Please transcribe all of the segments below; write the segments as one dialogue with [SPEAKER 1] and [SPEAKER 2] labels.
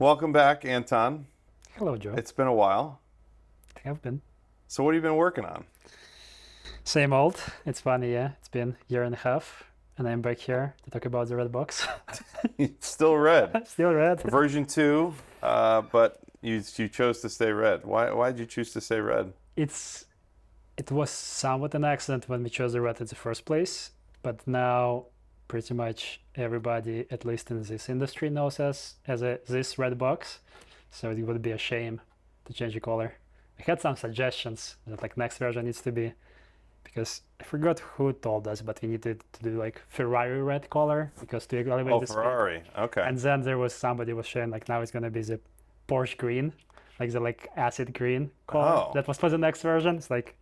[SPEAKER 1] Welcome back, Anton.
[SPEAKER 2] Hello, Joe.
[SPEAKER 1] It's been a while.
[SPEAKER 2] I have been.
[SPEAKER 1] So what have you been working on?
[SPEAKER 2] Same old. It's funny, yeah. It's been a year and a half, and I'm back here to talk about the red box.
[SPEAKER 1] It's still red.
[SPEAKER 2] Still red.
[SPEAKER 1] Version 2, but you chose to stay red. Why did you choose to stay red?
[SPEAKER 2] It's it was somewhat an accident when we chose the red in the first place, but now pretty much everybody, at least in this industry, knows us as this red box. So it would be a shame to change the color. I had some suggestions that like next version needs to be, because I forgot who told us, but we needed to do like Ferrari red color because to elevate
[SPEAKER 1] Oh,
[SPEAKER 2] the speed.
[SPEAKER 1] Ferrari. Okay.
[SPEAKER 2] And then there was somebody was showing like now it's gonna be the Porsche green, like the like acid green color.
[SPEAKER 1] Oh.
[SPEAKER 2] That was for the next version. It's like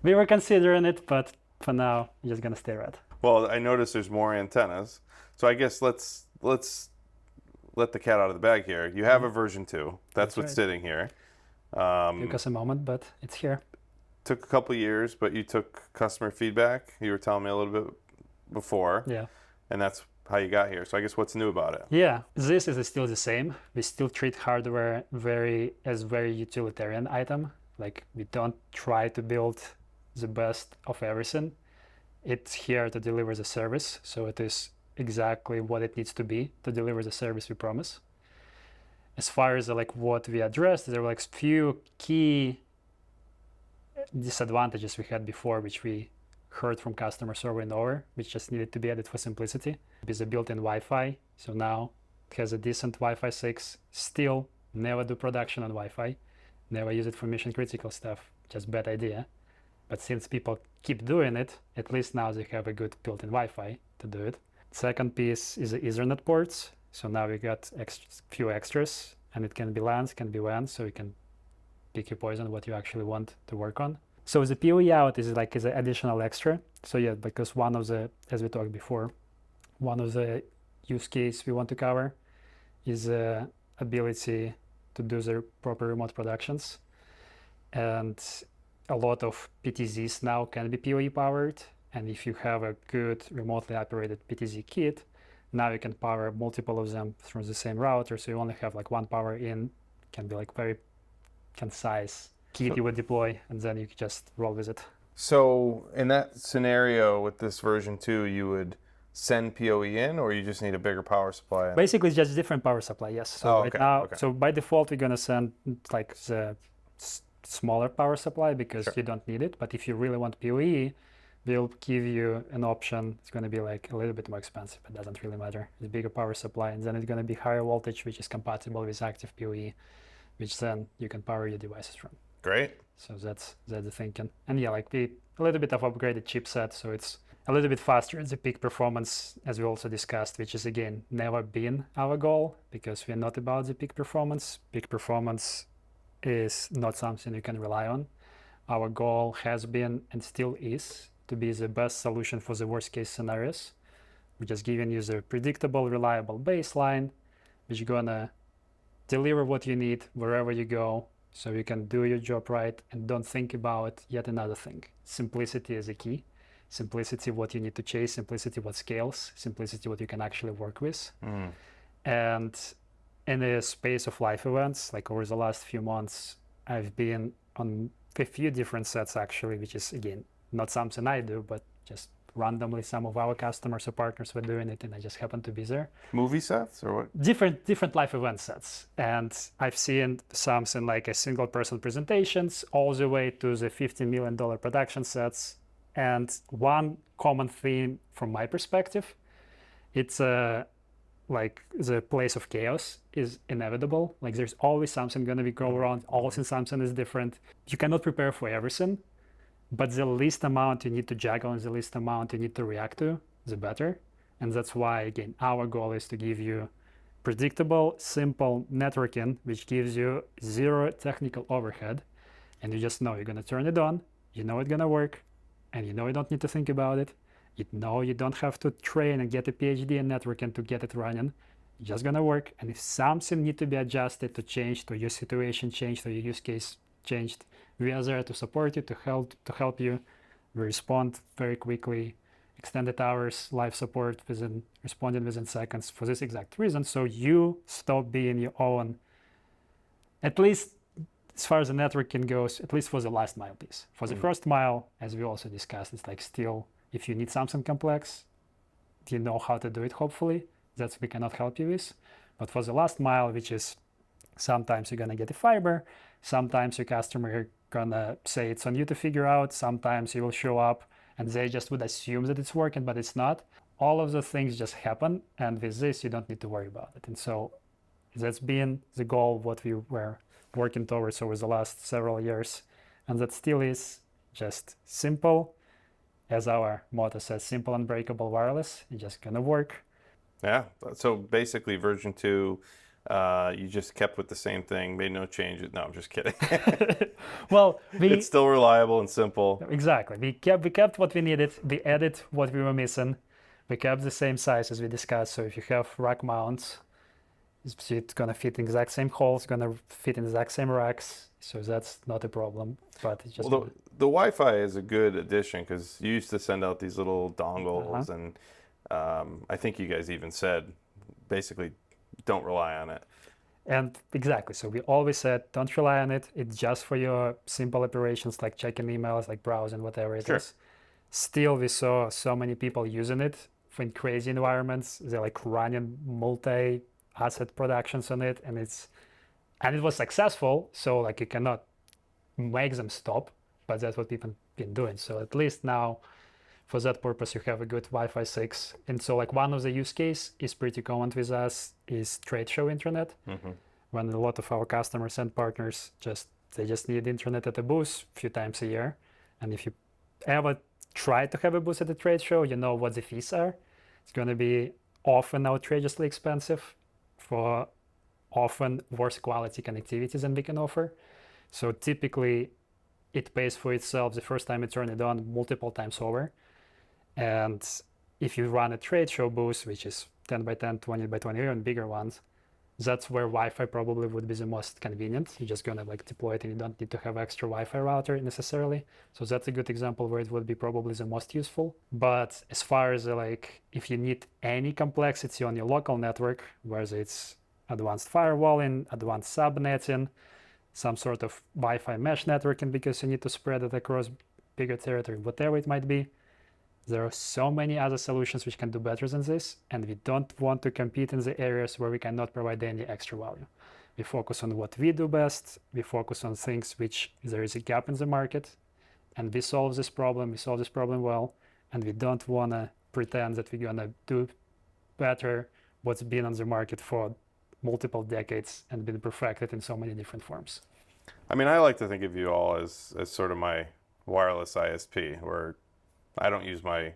[SPEAKER 2] we were considering it, but for now we're just gonna stay red.
[SPEAKER 1] Well, I noticed there's more antennas. So I guess let's let the cat out of the bag here. You have a version 2. That's what's
[SPEAKER 2] right.
[SPEAKER 1] sitting here.
[SPEAKER 2] Took us a moment, but it's here.
[SPEAKER 1] Took a couple years, but you took customer feedback. You were telling me a little bit before,
[SPEAKER 2] Yeah.
[SPEAKER 1] and that's how you got here. So I guess what's new about it?
[SPEAKER 2] Yeah, this is still the same. We still treat hardware very utilitarian item. Like we don't try to build the best of everything. It's here to deliver the service, so it is exactly what it needs to be to deliver the service we promise. As far as like what we addressed, there were like few key disadvantages we had before, which we heard from customers over and over, which just needed to be added for simplicity. It's a built-in Wi-Fi, so now it has a decent Wi-Fi 6. Still never do production on Wi-Fi, never use it for mission critical stuff, just bad idea. But since people keep doing it, at least now they have a good built-in Wi-Fi to do it. Second piece is the Ethernet ports. So now we got few extras, and it can be LANs, can be WAN, so you can pick your poison what you actually want to work on. So the PoE out is like is an additional extra. So yeah, because one of the, as we talked before, one of the use case we want to cover is the ability to do the proper remote productions. And a lot of PTZs now can be PoE powered. And if you have a good remotely operated PTZ kit, now you can power multiple of them through the same router. So you only have like one power in, can be like very concise kit you would deploy, and then you can just roll with it.
[SPEAKER 1] So in that scenario with this version 2, you would send PoE in, or you just need a bigger power supply in?
[SPEAKER 2] Basically, it's just different power supply, yes. So
[SPEAKER 1] Oh,
[SPEAKER 2] right
[SPEAKER 1] okay,
[SPEAKER 2] now,
[SPEAKER 1] okay.
[SPEAKER 2] so by default, we're gonna send like the smaller power supply because
[SPEAKER 1] Sure.
[SPEAKER 2] you don't need it. But if you really want PoE, we'll give you an option. It's gonna be like a little bit more expensive, but doesn't really matter. It's bigger power supply, and then it's gonna be higher voltage, which is compatible with active PoE, which then you can power your devices from.
[SPEAKER 1] Great.
[SPEAKER 2] So that's the thinking. And yeah, like a little bit of upgraded chipset, so it's a little bit faster at the peak performance, as we also discussed, which is again never been our goal because we're not about the peak performance. Peak performance is not something you can rely on. Our goal has been and still is to be the best solution for the worst case scenarios. We're just giving you the predictable, reliable baseline, which is gonna deliver what you need wherever you go, so you can do your job right and don't think about yet another thing. Simplicity is a key. Simplicity, what you need to chase, simplicity, what scales, simplicity, what you can actually work with. And in the space of live events, like over the last few months, I've been on a few different sets actually, which is again, not something I do, but just randomly some of our customers or partners were doing it and I just happened to be there.
[SPEAKER 1] Movie sets or what?
[SPEAKER 2] Different live event sets, and I've seen something like a single person presentations all the way to the $50 million production sets. And one common theme from my perspective, it's like the place of chaos is inevitable. Like there's always something going to be go wrong, always something is different. You cannot prepare for everything, but the least amount you need to juggle and the least amount you need to react to, the better. And that's why, again, our goal is to give you predictable, simple networking, which gives you zero technical overhead. And you just know you're going to turn it on, you know it's going to work, and you know you don't need to think about it. You know you don't have to train and get a PhD in networking to get it running. It's just going to work. And if something needs to be adjusted, to change, to your situation changed, to your use case changed, we are there to support you, to help you. We respond very quickly. extended hours, live support responding within seconds for this exact reason. So you stop being your own, at least as far as the networking goes, at least for the last mile piece. For the first mile, as we also discussed, it's like still, if you need something complex, you know how to do it, hopefully. That's we cannot help you with. But for the last mile, which is sometimes you're gonna get a fiber, sometimes your customer gonna say it's on you to figure out, sometimes you will show up and they just would assume that it's working, but it's not. All of the things just happen, and with this, you don't need to worry about it. And so that's been the goal, what we were working towards over the last several years. And that still is just simple, as our motto says, simple, unbreakable, wireless. It's just gonna work.
[SPEAKER 1] Yeah. So basically, version 2, you just kept with the same thing, made no changes. No, I'm just kidding.
[SPEAKER 2] Well,
[SPEAKER 1] it's still reliable and simple.
[SPEAKER 2] Exactly. We kept what we needed. We added what we were missing. We kept the same size as we discussed. So if you have rack mounts, it's gonna fit in the exact same holes, gonna fit in the exact same racks. So that's not a problem. But it's just
[SPEAKER 1] the Wi-Fi is a good addition because you used to send out these little dongles, and I think you guys even said basically don't rely on it.
[SPEAKER 2] And exactly. So we always said don't rely on it. It's just for your simple operations like checking emails, like browsing, whatever it is. Still, we saw so many people using it in crazy environments. They're like running multi-asset productions on it, and it was successful. So like you cannot make them stop, but that's what people been doing. So at least now, for that purpose, you have a good Wi-Fi 6. And so like one of the use case is pretty common with us is trade show internet. When a lot of our customers and partners they just need internet at a booth a few times a year. And if you ever try to have a booth at a trade show, you know what the fees are. It's going to be often outrageously expensive for often worse quality connectivity than we can offer. So typically it pays for itself the first time you turn it on multiple times over. And if you run a trade show booth, which is 10 by 10, 20 by 20, even bigger ones, that's where Wi-Fi probably would be the most convenient. You're just gonna like deploy it and you don't need to have extra Wi-Fi router necessarily. So that's a good example where it would be probably the most useful. But as far as like, if you need any complexity on your local network, whether it's advanced firewalling, advanced subnetting, some sort of Wi-Fi mesh networking because you need to spread it across bigger territory, whatever it might be, there are so many other solutions which can do better than this, and we don't want to compete in the areas where we cannot provide any extra value. We focus on what we do best, we focus on things which there is a gap in the market, and we solve this problem well, and we don't want to pretend that we're going to do better what's been on the market for multiple decades and been perfected in so many different forms.
[SPEAKER 1] I mean, I like to think of you all as sort of my wireless ISP, where I don't use I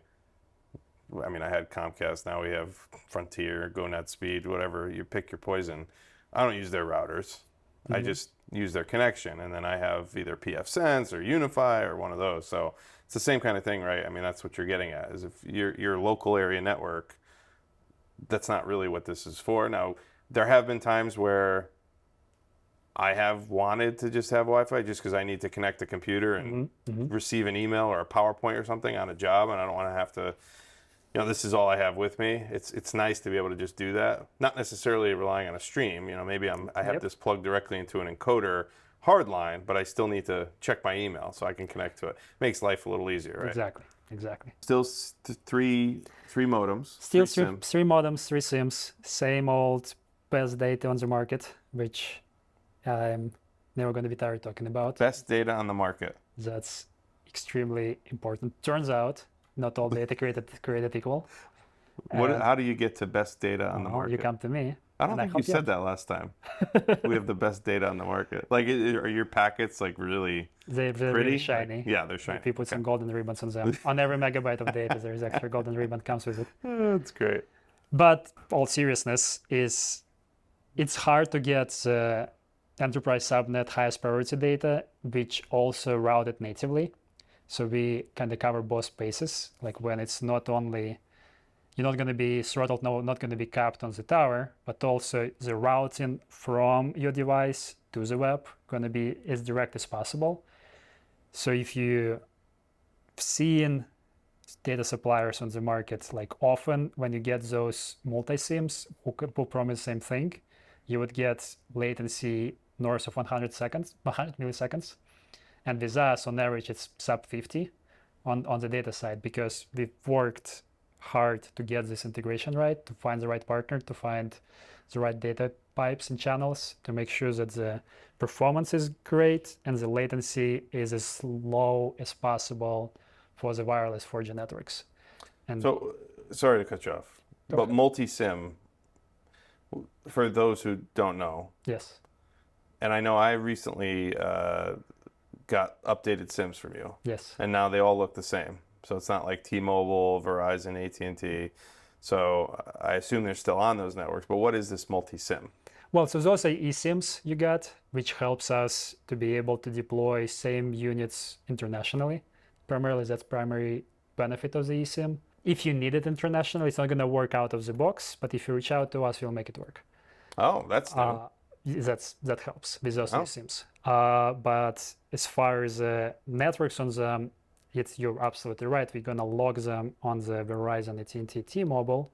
[SPEAKER 1] had Comcast, now we have Frontier, GoNet Speed, whatever, you pick your poison. I don't use their routers. I just use their connection, and then I have either pfSense or Unify or one of those. So it's the same kind of thing, right? I mean, that's what you're getting at, is if your local area network, that's not really what this is for. Now, there have been times where I have wanted to just have Wi-Fi just because I need to connect the computer and receive an email or a PowerPoint or something on a job, and I don't want to have to, this is all I have with me. It's nice to be able to just do that. Not necessarily relying on a stream. Maybe I have this plugged directly into an encoder hard line, but I still need to check my email so I can connect to it. Makes life a little easier, right?
[SPEAKER 2] Exactly.
[SPEAKER 1] Still three modems.
[SPEAKER 2] Still three modems, 3 SIMs, same old best data on the market, which I'm never going to be tired talking about.
[SPEAKER 1] Best data on the market.
[SPEAKER 2] That's extremely important. Turns out, not all data created equal.
[SPEAKER 1] How do you get to best data on the market?
[SPEAKER 2] You come to me.
[SPEAKER 1] I don't think you said that last time. We have the best data on the market. Like, are your packets like really
[SPEAKER 2] they're
[SPEAKER 1] pretty?
[SPEAKER 2] Really shiny.
[SPEAKER 1] Like, yeah, they're shiny.
[SPEAKER 2] We put some golden ribbons on them. On every megabyte of data, there is extra golden ribbon comes with it.
[SPEAKER 1] That's great.
[SPEAKER 2] But all seriousness it's hard to get enterprise subnet highest priority data, which also routed natively. So we kind of cover both spaces, like when it's not only, you're not going to be throttled, not going to be capped on the tower, but also the routing from your device to the web going to be as direct as possible. So if you've seen data suppliers on the market, like often when you get those multi-SIMs who promise the same thing, you would get latency north of 100 seconds, 100 milliseconds. And with us, on average, it's sub 50 on the data side, because we've worked hard to get this integration right, to find the right partner, to find the right data pipes and channels, to make sure that the performance is great and the latency is as low as possible for the wireless 4G networks. And
[SPEAKER 1] So, sorry to cut you off, but multi-SIM, for those who don't know,
[SPEAKER 2] yes,
[SPEAKER 1] and I know I recently got updated SIMs from you,
[SPEAKER 2] yes.
[SPEAKER 1] and now they all look the same. So it's not like T-Mobile, Verizon, AT&T. So I assume they're still on those networks. But what is this multi-SIM?
[SPEAKER 2] Well, so those are eSIMs you got, which helps us to be able to deploy same units internationally. Primarily, that's primary benefit of the eSIM. If you need it internationally, it's not going to work out of the box. But if you reach out to us, we'll make it work.
[SPEAKER 1] Oh, that's new.
[SPEAKER 2] That helps with those
[SPEAKER 1] Oh.
[SPEAKER 2] eSIMs. But as far as networks on them, you're absolutely right. We're going to log them on the Verizon, AT&T, T-Mobile,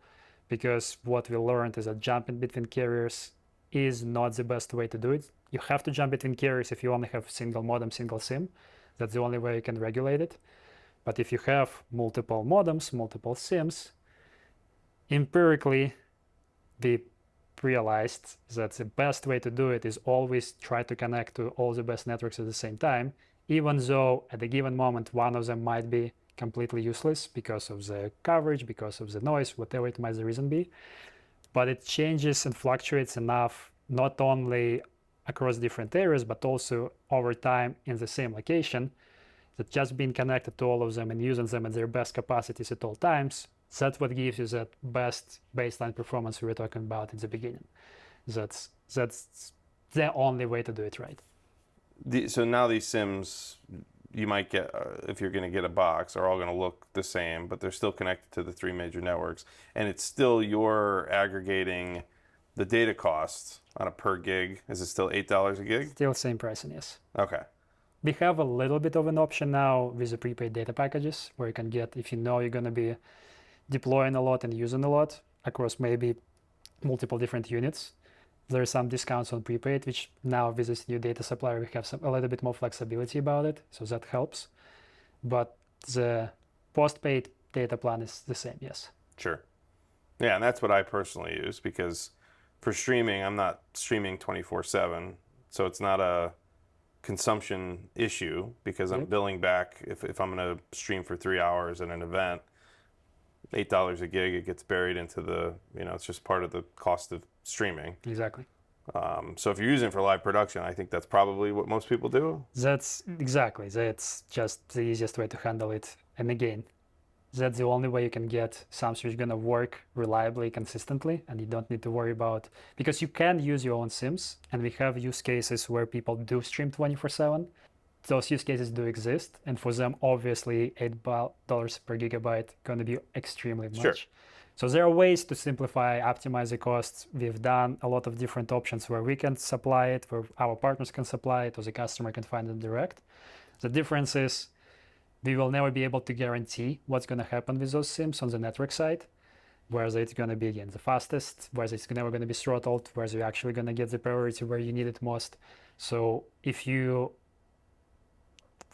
[SPEAKER 2] because what we learned is that jumping between carriers is not the best way to do it. You have to jump between carriers if you only have single modem, single SIM. That's the only way you can regulate it. But if you have multiple modems, multiple SIMs, empirically, we realized that the best way to do it is always try to connect to all the best networks at the same time, even though at a given moment one of them might be completely useless because of the coverage, because of the noise, whatever it might the reason be. But it changes and fluctuates enough, not only across different areas, but also over time in the same location, that just being connected to all of them and using them at their best capacities at all times, that's what gives you that best baseline performance we were talking about at the beginning. That's the only way to do it right.
[SPEAKER 1] So now these SIMs you might get, if you're going to get a box, are all going to look the same, but they're still connected to the three major networks. And it's still you're aggregating the data costs on a per gig. Is it still $8 a gig?
[SPEAKER 2] Still same pricing, yes.
[SPEAKER 1] Okay.
[SPEAKER 2] We have a little bit of an option now with the prepaid data packages, where you can get, if you know you're going to be deploying a lot and using a lot across maybe multiple different units, there are some discounts on prepaid, which now with this new data supplier, we have a little bit more flexibility about it. So that helps. But the postpaid data plan is the same, yes.
[SPEAKER 1] Sure. Yeah, and that's what I personally use, because for streaming, I'm not streaming 24/7. So it's not a consumption issue, because I'm billing back if I'm going to stream for 3 hours at an event. $8 a gig, it gets buried into the, it's just part of the cost of streaming.
[SPEAKER 2] Exactly.
[SPEAKER 1] So if you're using it for live production, I think that's probably what most people do.
[SPEAKER 2] That's just the easiest way to handle it. And again, that's the only way you can get something which is going to work reliably, consistently, and you don't need to worry about, because you can use your own SIMs, and we have use cases where people do stream 24/7. Those use cases do exist, and for them, obviously, $8 per gigabyte going to be extremely much.
[SPEAKER 1] Sure.
[SPEAKER 2] So there are ways to simplify, optimize the costs. We've done a lot of different options where we can supply it, where our partners can supply it, or the customer can find it direct. The difference is we will never be able to guarantee what's going to happen with those SIMs on the network side, whether it's going to be, again, the fastest, whether it's never going to be throttled, whether you're actually going to get the priority where you need it most. So if you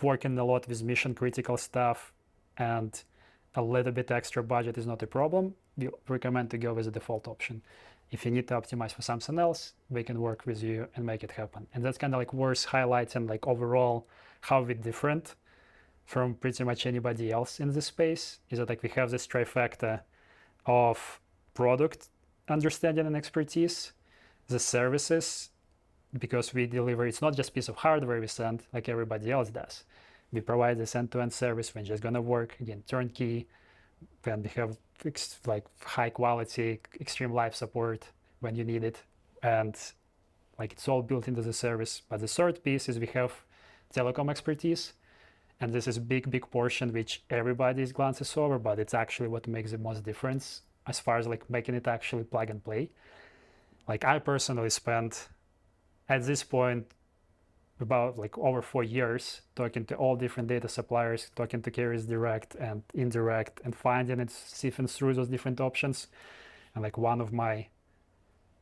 [SPEAKER 2] working a lot with mission critical stuff and a little bit extra budget is not a problem, we recommend to go with the default option. If you need to optimize for something else, we can work with you and make it happen. And that's kind of like worth highlighting, like overall how we're different from pretty much anybody else in this space, is that like we have this trifecta of product understanding and expertise, the services, because we deliver, it's not just a piece of hardware we send like everybody else does. We provide this end-to-end service when it's just gonna work, again, turnkey, when we have like high quality, extreme live support when you need it. And like it's all built into the service. But the third piece is we have telecom expertise. And this is big portion which everybody glances over, but it's actually what makes the most difference as far as like making it actually plug and play. Like I personally spent, at this point, about like over 4 years, talking to all different data suppliers, talking to carriers direct and indirect, and finding and sifting through those different options. And like one of my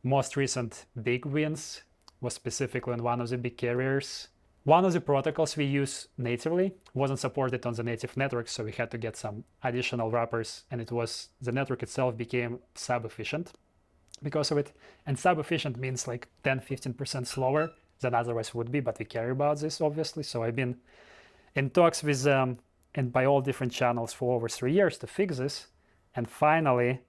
[SPEAKER 2] most recent big wins was specifically on one of the big carriers. One of the protocols we use natively wasn't supported on the native network, so we had to get some additional wrappers, and the network itself became sub-efficient because of it. And sub-efficient means like 10-15% slower than otherwise would be, but we care about this obviously. So I've been in talks with them and by all different channels for over 3 years to fix this. And finally,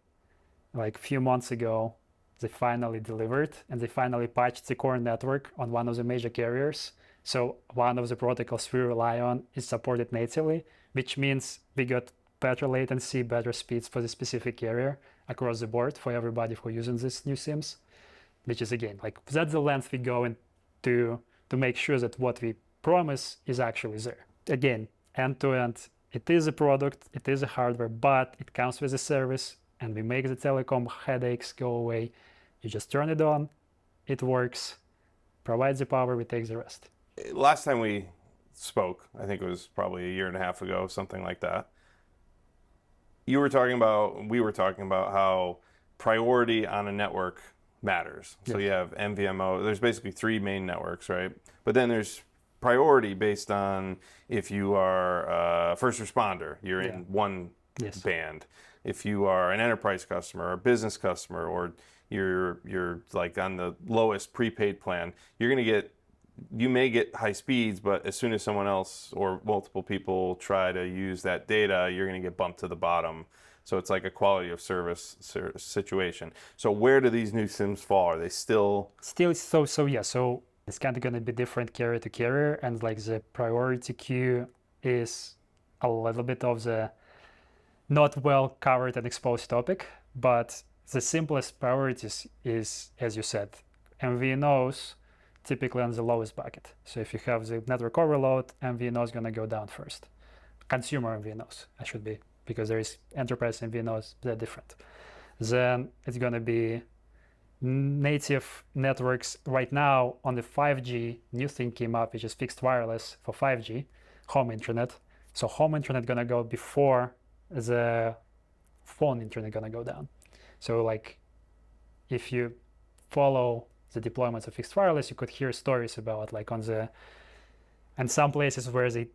[SPEAKER 2] like a few months ago, they finally delivered, and they finally patched the core network on one of the major carriers. So one of the protocols we rely on is supported natively, which means we got better latency, better speeds for the specific carrier across the board for everybody who using these new SIMs, which is again, like that's the length we go into to make sure that what we promise is actually there. Again, end to end, it is a product, it is a hardware, but it comes with a service, and we make the telecom headaches go away. You just turn it on, it works, provides the power, we take the rest.
[SPEAKER 1] Last time we spoke, I think it was probably 1.5 years ago, something like that. We were talking about how priority on a network matters. So you have MVMO, there's basically 3 main networks, right? But then there's priority based on if you are a first responder, you're in one band. If you are an enterprise customer or a business customer, or you're like on the lowest prepaid plan, you may get high speeds, but as soon as someone else or multiple people try to use that data, you're going to get bumped to the bottom. So it's like a quality of service situation. So where do these new SIMs fall? Are they still
[SPEAKER 2] So it's kind of going to be different carrier to carrier, and like the priority queue is a little bit of the not well covered and exposed topic, but the simplest priorities is, as you said, MVNOs typically on the lowest bucket. So if you have the network overload, MVNO is going to go down first. Consumer MVNOs, I should be, because there is enterprise MVNOs, they're different. Then it's going to be native networks. Right now on the 5G, new thing came up, which is fixed wireless for 5G, home internet. So home internet going to go before the phone internet going to go down. So like if you follow the deployments of fixed wireless, you could hear stories about like and some places where they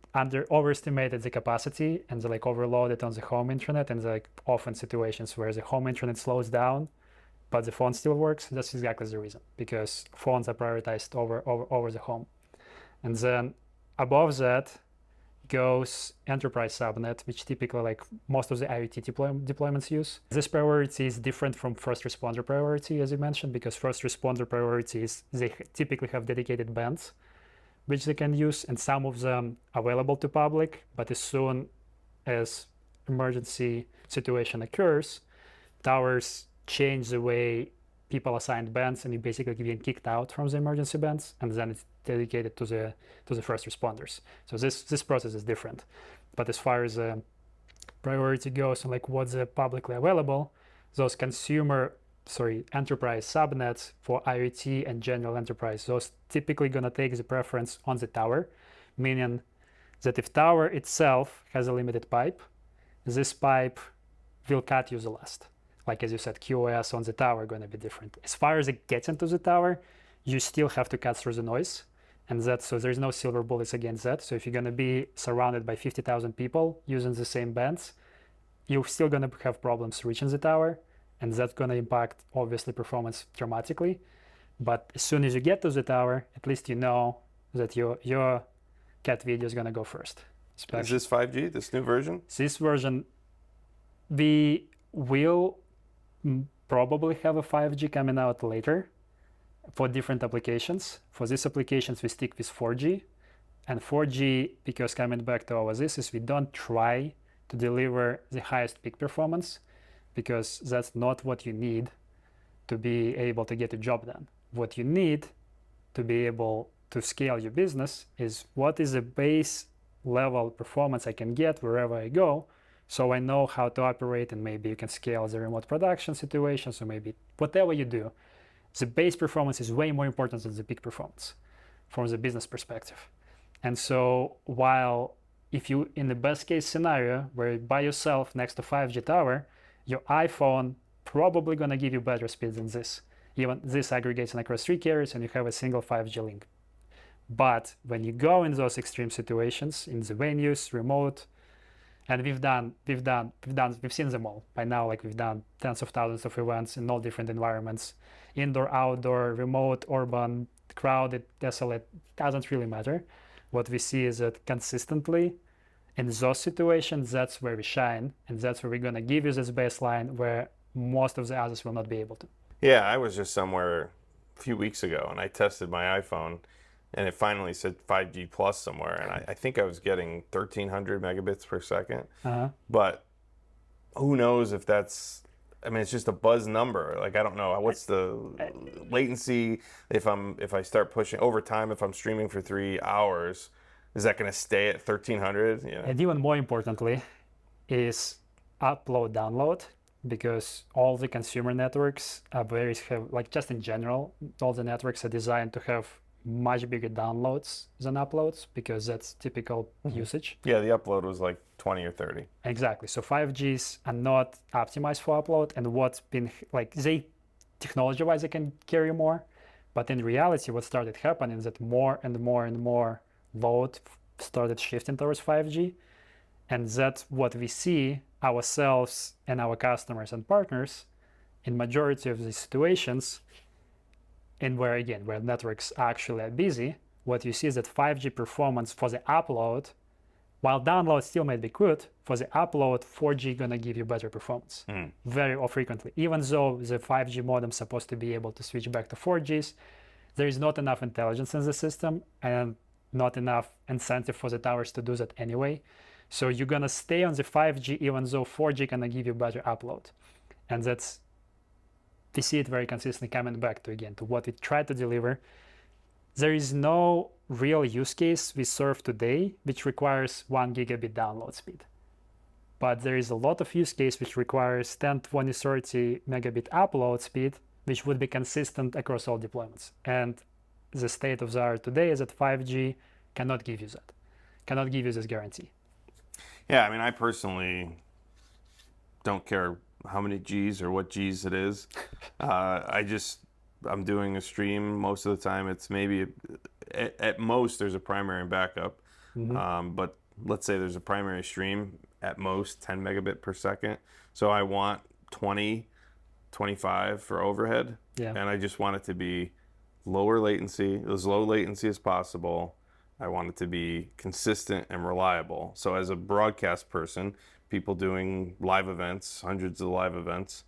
[SPEAKER 2] overestimated the capacity and they like overloaded on the home internet, and like often situations where the home internet slows down but the phone still works. That's exactly the reason, because phones are prioritized over the home. And then above that goes enterprise subnet, which typically like most of the IoT deployments use. This priority is different from first responder priority, as you mentioned, because first responder priorities, they typically have dedicated bands which they can use, and some of them available to public, but as soon as emergency situation occurs, towers change the way people assigned bands, and you basically get kicked out from the emergency bands, and then it's dedicated to the first responders. So this process is different. But as far as priority goes and like what's publicly available, those enterprise subnets for IoT and general enterprise, those typically gonna take the preference on the tower, meaning that if tower itself has a limited pipe, this pipe will cut you the last. Like as you said, QoS on the tower going to be different. As far as it gets into the tower, you still have to cut through the noise, and so there's no silver bullets against that. So if you're going to be surrounded by 50,000 people using the same bands, you're still going to have problems reaching the tower, and that's going to impact obviously performance dramatically. But as soon as you get to the tower, at least you know that your cat video is going to go first.
[SPEAKER 1] Is this 5G, this new version?
[SPEAKER 2] This version, we will probably have a 5G coming out later for different applications. For these applications, we stick with 4G. And 4G, because coming back to our thesis, we don't try to deliver the highest peak performance, because that's not what you need to be able to get a job done. What you need to be able to scale your business is what is the base level performance I can get wherever I go, so I know how to operate, and maybe you can scale the remote production situation. So maybe whatever you do, the base performance is way more important than the peak performance. from the business perspective. And so while if you, in the best case scenario, where you're by yourself next to 5G tower, your iPhone probably gonna give you better speed than this. Even this aggregates across 3 carriers and you have a single 5G link. But when you go in those extreme situations, in the venues, remote, and we've seen them all by now. Like we've done tens of thousands of events in all different environments, indoor, outdoor, remote, urban, crowded, desolate, doesn't really matter. What we see is that consistently in those situations, that's where we shine, and that's where we're gonna give you this baseline where most of the others will not be able to.
[SPEAKER 1] Yeah, I was just somewhere a few weeks ago and I tested my iPhone and it finally said 5G plus somewhere, and I think I was getting 1,300 megabits per second. But who knows if that's, I mean, it's just a buzz number. Like, I don't know what's the latency if I start pushing over time. If I'm streaming for 3 hours, is that going to stay at 1,300? You know?
[SPEAKER 2] And even more importantly, is upload download, because all the consumer networks are like just in general, all the networks are designed to have much bigger downloads than uploads, because that's typical usage.
[SPEAKER 1] Yeah, the upload was like 20 or 30.
[SPEAKER 2] Exactly. So 5Gs are not optimized for upload, and what's been like, they technology-wise they can carry more, but in reality what started happening is that more and more and more load started shifting towards 5G, and that's what we see ourselves and our customers and partners in majority of these situations. And where networks actually are busy, what you see is that 5G performance for the upload, while download still may be good, for the upload, 4G gonna give you better performance very frequently. Even though the 5G modem is supposed to be able to switch back to 4Gs, there is not enough intelligence in the system and not enough incentive for the towers to do that anyway. So you're gonna stay on the 5G even though 4G gonna give you better upload. And we see it very consistently coming back to what we try to deliver. There is no real use case we serve today which requires 1 gigabit download speed. But there is a lot of use case which requires 10, 20, 30 megabit upload speed, which would be consistent across all deployments. And the state of the art today is that 5G cannot give you that, cannot give you this guarantee.
[SPEAKER 1] Yeah, I mean, I personally don't care how many G's or what G's it is. I'm doing a stream most of the time. It's maybe at most there's a primary and backup. But let's say there's a primary stream, at most 10 megabit per second. So I want 20, 25 for overhead.
[SPEAKER 2] Yeah.
[SPEAKER 1] And I just want it to be lower latency, as low latency as possible. I want it to be consistent and reliable. So as a broadcast person, people doing live events, hundreds of live events,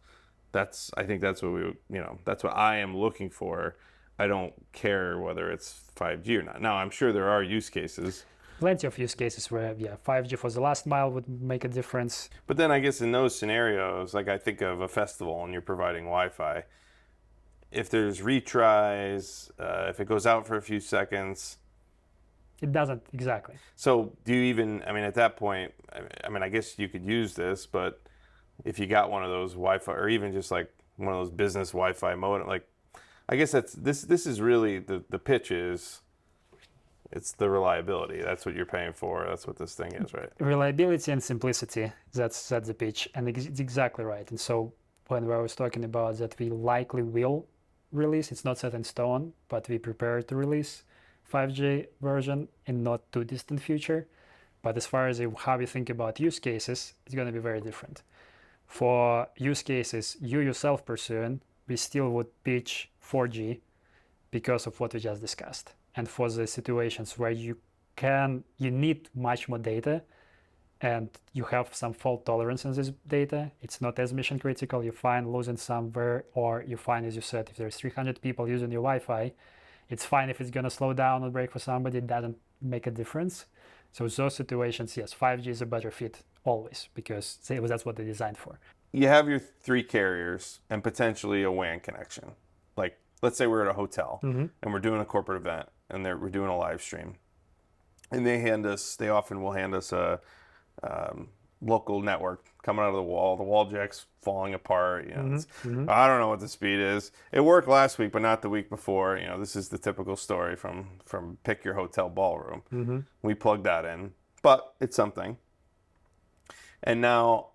[SPEAKER 1] I think that's what that's what I am looking for. I don't care whether it's 5G or not. Now, I'm sure there are use cases.
[SPEAKER 2] Plenty of use cases where 5G for the last mile would make a difference.
[SPEAKER 1] But then I guess in those scenarios, like I think of a festival and you're providing Wi-Fi, if there's retries, if it goes out for a few seconds,
[SPEAKER 2] it doesn't exactly.
[SPEAKER 1] So do you even, I mean, at that point, I guess you could use this, but if you got one of those Wi-Fi, or even just like one of those business Wi-Fi modem, like, I guess this is really the pitch is, it's the reliability. That's what you're paying for. That's what this thing is, right?
[SPEAKER 2] Reliability and simplicity, that's the pitch, and it's exactly right. And so when I was talking about that we likely will release, it's not set in stone, but we prepare to release 5G version in not too distant future. But as far as how we think about use cases, it's going to be very different. For use cases you yourself pursuing, we still would pitch 4G because of what we just discussed. And for the situations where you need much more data and you have some fault tolerance in this data, it's not as mission critical, you find losing somewhere, or you find, as you said, if there's 300 people using your Wi-Fi, it's fine if it's going to slow down or break for somebody, it doesn't make a difference. So those situations, yes, 5G is a better fit always, because that's what they're designed for.
[SPEAKER 1] You have your 3 carriers and potentially a WAN connection. Like, let's say we're at a hotel and we're doing a corporate event and we're doing a live stream. And they often will hand us a local network coming out of the wall jack's falling apart. You know,
[SPEAKER 2] Mm-hmm.
[SPEAKER 1] I don't know what the speed is. It worked last week, but not the week before. You know, this is the typical story from pick your hotel ballroom.
[SPEAKER 2] Mm-hmm.
[SPEAKER 1] We plugged that in, but it's something. And now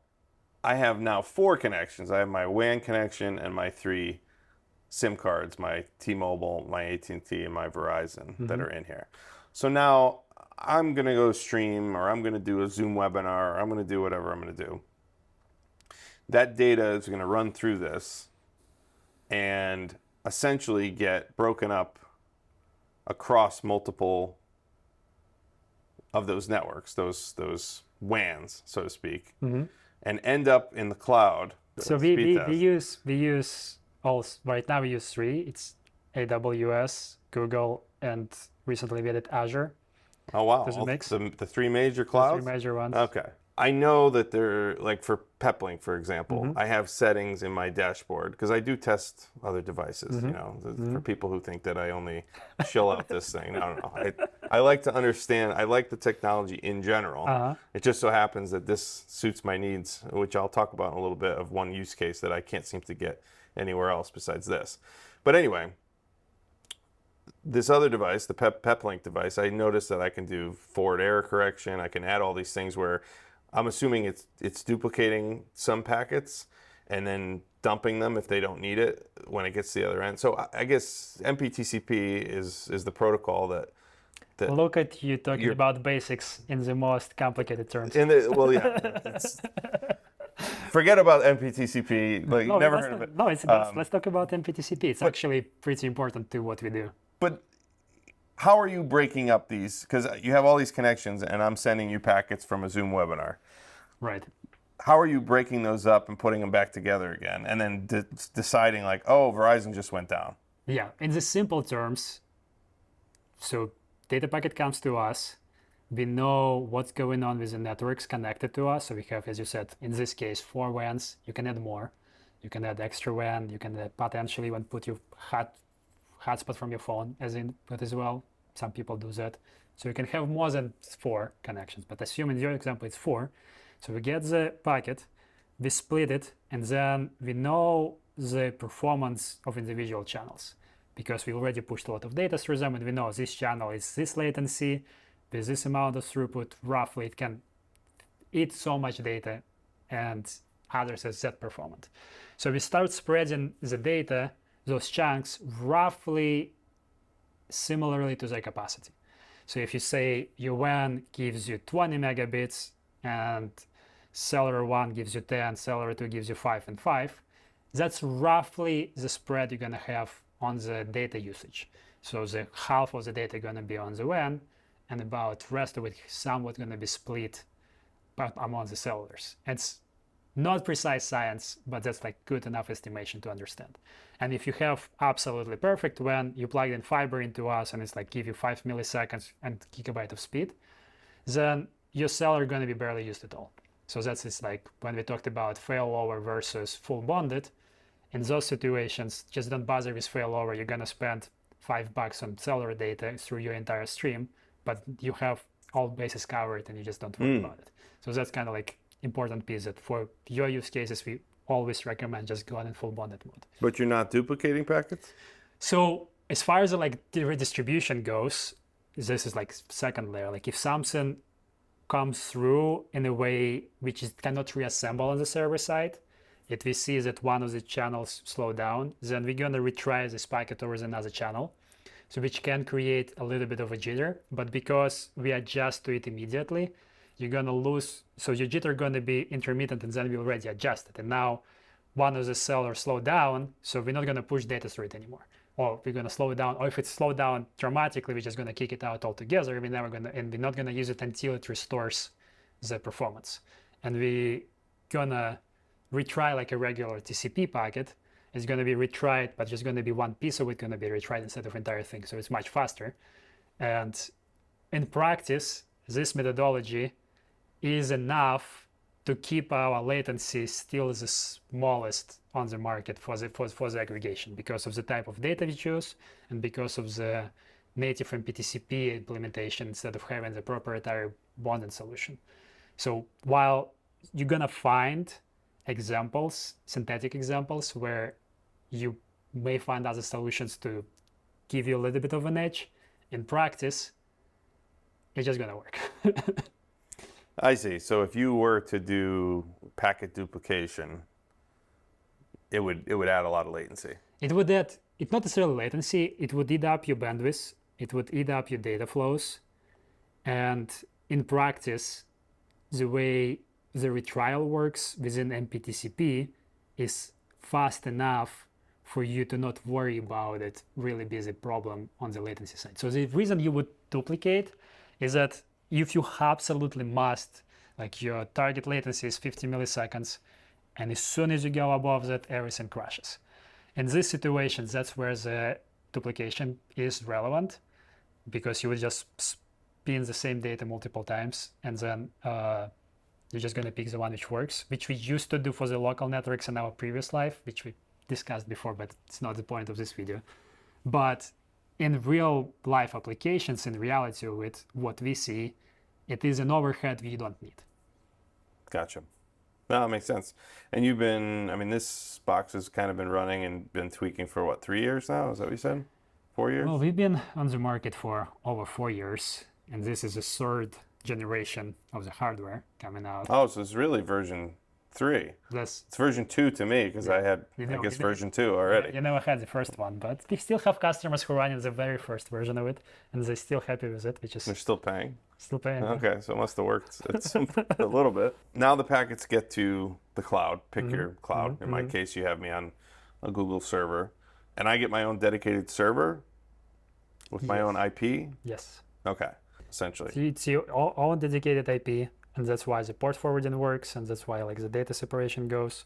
[SPEAKER 1] I have now 4 connections. I have my WAN connection and my 3 SIM cards, my T-Mobile, my AT&T, and my Verizon that are in here. So now I'm going to go stream, or I'm going to do a Zoom webinar, or I'm going to do whatever I'm going to do. That data is going to run through this and essentially get broken up across multiple of those networks, those WANs, so to speak, and end up in the cloud.
[SPEAKER 2] So we use all right now. We use 3. It's AWS, Google, and recently we added Azure.
[SPEAKER 1] Oh wow!
[SPEAKER 2] Does it mix?
[SPEAKER 1] The 3 major clouds.
[SPEAKER 2] The 3 major ones.
[SPEAKER 1] Okay. I know that they're like for Peplink, for example. I have settings in my dashboard because I do test other devices. You know, for people who think that I only shill out this thing. No. I like to understand. I like the technology in general. It just so happens that this suits my needs, which I'll talk about in a little bit of one use case that I can't seem to get anywhere else besides this. But anyway, this other device, the Peplink device, I noticed that I can do forward error correction. I can add all these things where I'm assuming it's duplicating some packets and then dumping them if they don't need it when it gets to the other end. So I guess MPTCP is the protocol that
[SPEAKER 2] Look at you talking about basics in the most complicated terms.
[SPEAKER 1] Forget about MPTCP. Like,
[SPEAKER 2] No,
[SPEAKER 1] never heard of it.
[SPEAKER 2] No, let's talk about MPTCP. It's actually pretty important to what we do.
[SPEAKER 1] But how are you breaking up these? Because you have all these connections, and I'm sending you packets from a Zoom webinar.
[SPEAKER 2] Right.
[SPEAKER 1] How are you breaking those up and putting them back together again, and then deciding like, oh, Verizon just went down?
[SPEAKER 2] Yeah, in the simple terms, so data packet comes to us. We know what's going on with the networks connected to us. So we have, as you said, in this case, 4 WANs. You can add more. You can add extra WAN. You can potentially even put your hotspot from your phone as input as well. Some people do that. So you can have more than 4 connections. But assume in your example it's 4. So we get the packet, we split it, and then we know the performance of individual channels because we already pushed a lot of data through them, and we know this channel is this latency, with this amount of throughput, roughly it can eat so much data, and others are that performant. So we start spreading the data, those chunks, roughly similarly to the capacity. So if you say your WAN gives you 20 megabits and cellular 1 gives you 10, cellular 2 gives you 5 and 5, that's roughly the spread you're going to have on the data usage. So the half of the data going to be on the WAN, and about the rest of it somewhat going to be split among the cellulars. It's not precise science, but that's like good enough estimation to understand. And if you have absolutely perfect WAN, you plug in fiber into us and it's like give you 5 milliseconds and gigabyte of speed, then your cellular going to be barely used at all. So that's just like when we talked about failover versus full bonded. In those situations, just don't bother with failover. You're going to spend $5 on cellular data through your entire stream, but you have all bases covered and you just don't worry about it. So that's kind of like important piece that for your use cases, we always recommend just going in full bonded mode.
[SPEAKER 1] But you're not duplicating packets?
[SPEAKER 2] So as far as like the redistribution goes, this is like second layer. Like if something comes through in a way which it cannot reassemble on the server side, if we see that one of the channels slow down, then we're going to retry this packet over another channel. So which can create a little bit of a jitter, but because we adjust to it immediately, you're going to lose, so your jitter going to be intermittent and then we already adjusted. And now one of the cellulars slow down, so we're not going to push data through it anymore. Or we're going to slow it down, or if it's slowed down dramatically, we're just going to kick it out altogether. We're never going to, and we're not going to use it until it restores the performance. And we're going to retry like a regular TCP packet. It's going to be retried, but just going to be one piece of it going to be retried instead of entire thing. So it's much faster. And in practice, this methodology is enough to keep our latency still the smallest on the market for the aggregation because of the type of data we choose and because of the native MPTCP implementation instead of having the proprietary bonded solution. So while you're gonna find examples, synthetic examples, where you may find other solutions to give you a little bit of an edge. In practice, it's just gonna work.
[SPEAKER 1] I see. So if you were to do packet duplication, it would add a lot of latency.
[SPEAKER 2] It would add, it's not necessarily latency, it would eat up your bandwidth, it would eat up your data flows. And in practice, the way the retrial works within MPTCP is fast enough for you to not worry about it really busy problem on the latency side. So the reason you would duplicate is that if you absolutely must, like your target latency is 50 milliseconds, and as soon as you go above that, everything crashes. In these situations, that's where the duplication is relevant, because you would just spin the same data multiple times, and then you're just going to pick the one which works, which we used to do for the local networks in our previous life, which we discussed before, but it's not the point of this video. But in real life applications, in reality with what we see, it is an overhead we don't need.
[SPEAKER 1] Gotcha. No, that makes sense. And you've been, I mean, this box has kind of been running and been tweaking for what, 3 years now? Is that what you said? 4 years?
[SPEAKER 2] Well, we've been on the market for over 4 years, and this is the third generation of the hardware coming out.
[SPEAKER 1] Oh, so it's really version 3.
[SPEAKER 2] That's,
[SPEAKER 1] It's version 2 to me, because I had, I guess, version 2 already.
[SPEAKER 2] you never had the first one, but we still have customers who run in the very first version of it, and they're still happy with it, which is
[SPEAKER 1] They're still paying.
[SPEAKER 2] still paying.
[SPEAKER 1] Okay, so it must have worked it's a little bit. Now the packets get to the cloud. Pick your cloud. In my case, you have me on a Google server, and I get my own dedicated server with my own IP.
[SPEAKER 2] Yes.
[SPEAKER 1] Okay, essentially.
[SPEAKER 2] So it's your own dedicated IP, and that's why the port forwarding works, and that's why like the data separation goes.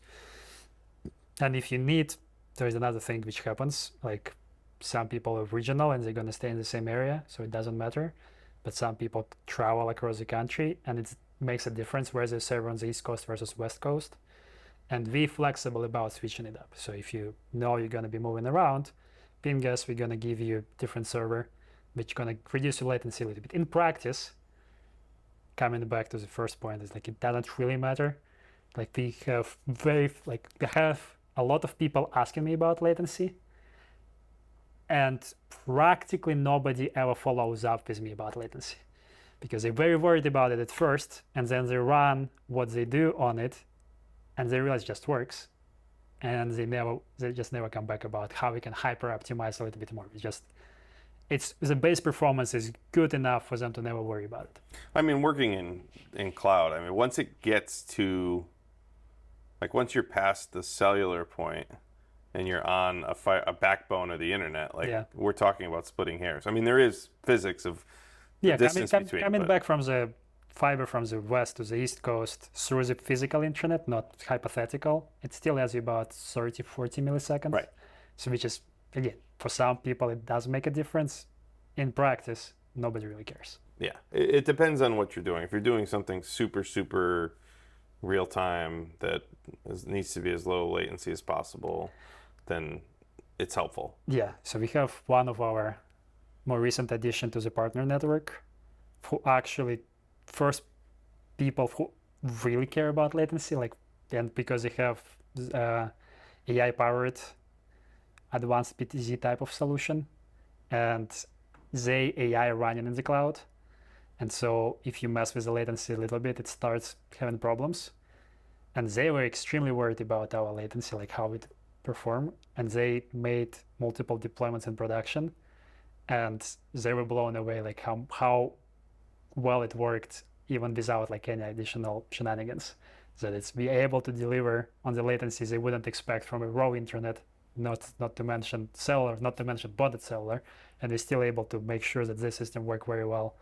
[SPEAKER 2] And if you need, there's another thing which happens, like some people are regional and they're going to stay in the same area, so it doesn't matter. But some people travel across the country, and it makes a difference where they serve on the East Coast versus West Coast. And we're flexible about switching it up. So if you know you're going to be moving around, ping us, we're going to give you a different server, which is going to reduce your latency a little bit. In practice, coming back to the first point, is like it doesn't really matter. Like we have a lot of people asking me about latency, and practically nobody ever follows up with me about latency, because they're very worried about it at first, and then they run what they do on it, and they realize it just works, and they just never come back about how we can hyper optimize a little bit more. It's the base performance is good enough for them to never worry about it.
[SPEAKER 1] I mean, working in cloud, I mean, once it gets to, like once you're past the cellular point and you're on a backbone of the internet, like we're talking about splitting hairs. I mean, there is physics of the distance between.
[SPEAKER 2] Coming back from the fiber from the west to the east coast through the physical internet, not hypothetical, it still has you about 30, 40 milliseconds.
[SPEAKER 1] Right.
[SPEAKER 2] So which is, again, for some people it does make a difference. In practice, nobody really cares.
[SPEAKER 1] Yeah, it depends on what you're doing. If you're doing something super, super real time that needs to be as low latency as possible, then it's helpful.
[SPEAKER 2] Yeah, so we have one of our more recent addition to the partner network who actually first people who really care about latency, like, and because they have AI powered advanced PTZ type of solution, and they AI running in the cloud. And so if you mess with the latency a little bit, it starts having problems. And they were extremely worried about our latency, like how it perform. And they made multiple deployments in production, and they were blown away, like how well it worked even without like any additional shenanigans. That it's be able to deliver on the latencies they wouldn't expect from a raw internet, not to mention cellular, not to mention bonded cellular, and they're still able to make sure that this system work very well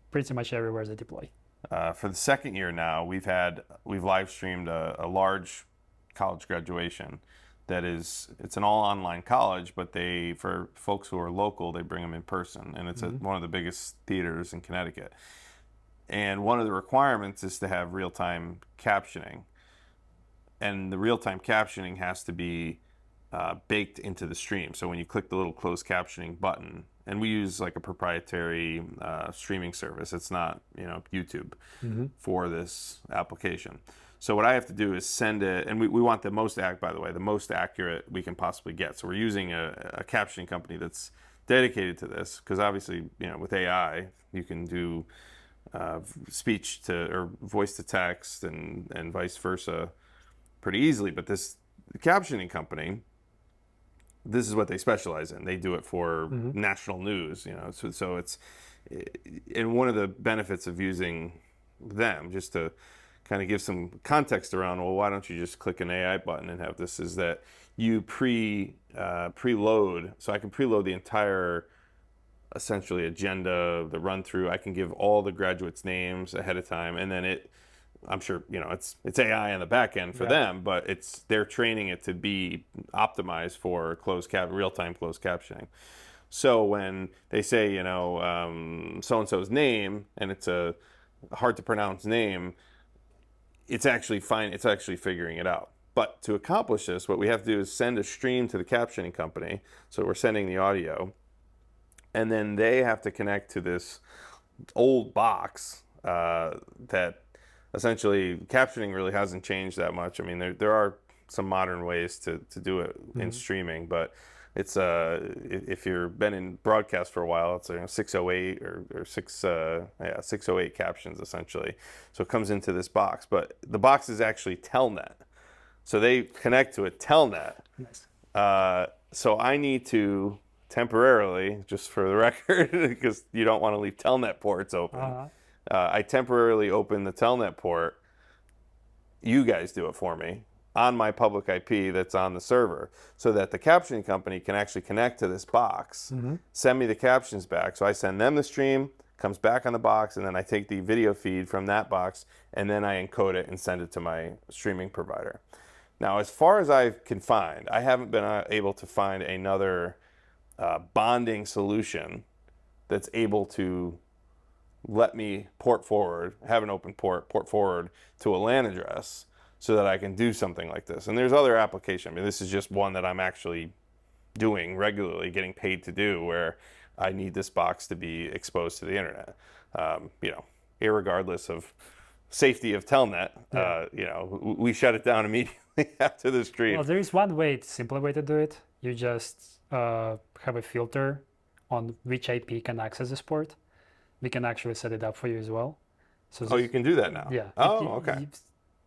[SPEAKER 2] pretty much everywhere they deploy.
[SPEAKER 1] For the second year now, we've live streamed a large college graduation that it's an all online college, but for folks who are local, they bring them in person, and it's at one of the biggest theaters in Connecticut. And one of the requirements is to have real-time captioning, and the real-time captioning has to be baked into the stream. So when you click the little closed captioning button, and we use like a proprietary streaming service, it's not YouTube for this application. So what I have to do is send it, and we want the most the most accurate we can possibly get. So we're using a captioning company that's dedicated to this, because obviously, with AI, you can do speech to or voice to text and vice versa pretty easily. But the captioning company, this is what they specialize in. They do it for national news, So it's, and one of the benefits of using them, just to kind of give some context around, well, why don't you just click an AI button and have this, is that you preload. So I can preload the entire, essentially, agenda, the run through. I can give all the graduates' names ahead of time, and then I'm sure it's AI on the back end for them, but they're training it to be optimized for real-time closed captioning. So when they say so and so's name, and it's a hard to pronounce name, it's actually fine. It's actually figuring it out. But to accomplish this, what we have to do is send a stream to the captioning company. So we're sending the audio, and then they have to connect to this old box that essentially captioning really hasn't changed that much. I mean, there are some modern ways to do it in streaming, but it's if you've been in broadcast for a while, it's 608 or 608 captions essentially. So it comes into this box, but the box is actually Telnet. So they connect to a Telnet.
[SPEAKER 2] Nice.
[SPEAKER 1] So I need to temporarily, just for the record, because you don't want to leave Telnet ports open. I temporarily open the Telnet port. You guys do it for me on my public IP that's on the server, so that the captioning company can actually connect to this box, send me the captions back. So I send them the stream, comes back on the box, and then I take the video feed from that box, and then I encode it and send it to my streaming provider. Now, as far as I can find, I haven't been able to find another bonding solution that's able to let me have an open port forward to a LAN address, so that I can do something like this. And there's other applications. I mean, this is just one that I'm actually doing regularly, getting paid to do, where I need this box to be exposed to the internet. Irregardless of safety of Telnet, we shut it down immediately after the stream.
[SPEAKER 2] Well, there is one simple way to do it. You just have a filter on which IP can access this port. We can actually set it up for you as well. So
[SPEAKER 1] you can do that now?
[SPEAKER 2] Yeah.
[SPEAKER 1] Okay.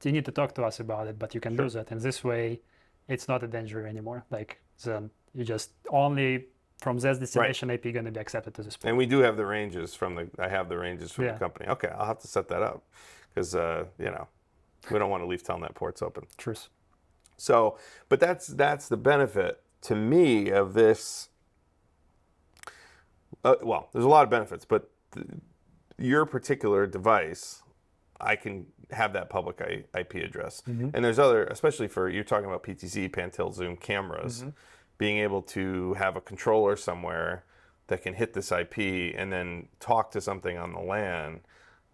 [SPEAKER 2] You need to talk to us about it, but you can do that. And this way, it's not a danger anymore. You just only from this destination IP going to be accepted to this port.
[SPEAKER 1] And we do have the ranges I have the ranges from the company. Okay, I'll have to set that up, because we don't want to leave Telnet ports open.
[SPEAKER 2] True.
[SPEAKER 1] So, but that's the benefit to me of this. Well, there's a lot of benefits, but your particular device, I can have that public IP address. And there's other, especially you're talking about PTZ, pan-tilt zoom cameras, being able to have a controller somewhere that can hit this IP and then talk to something on the LAN.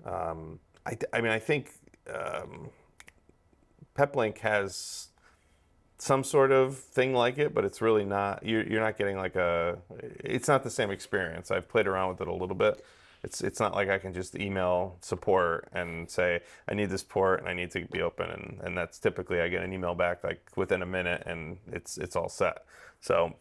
[SPEAKER 1] I think Peplink has some sort of thing like it, but it's really not. You're not getting it's not the same experience. I've played around with it a little bit. It's not like I can just email support and say, I need this port and I need to be open, and that's typically, I get an email back within a minute and it's all set. So,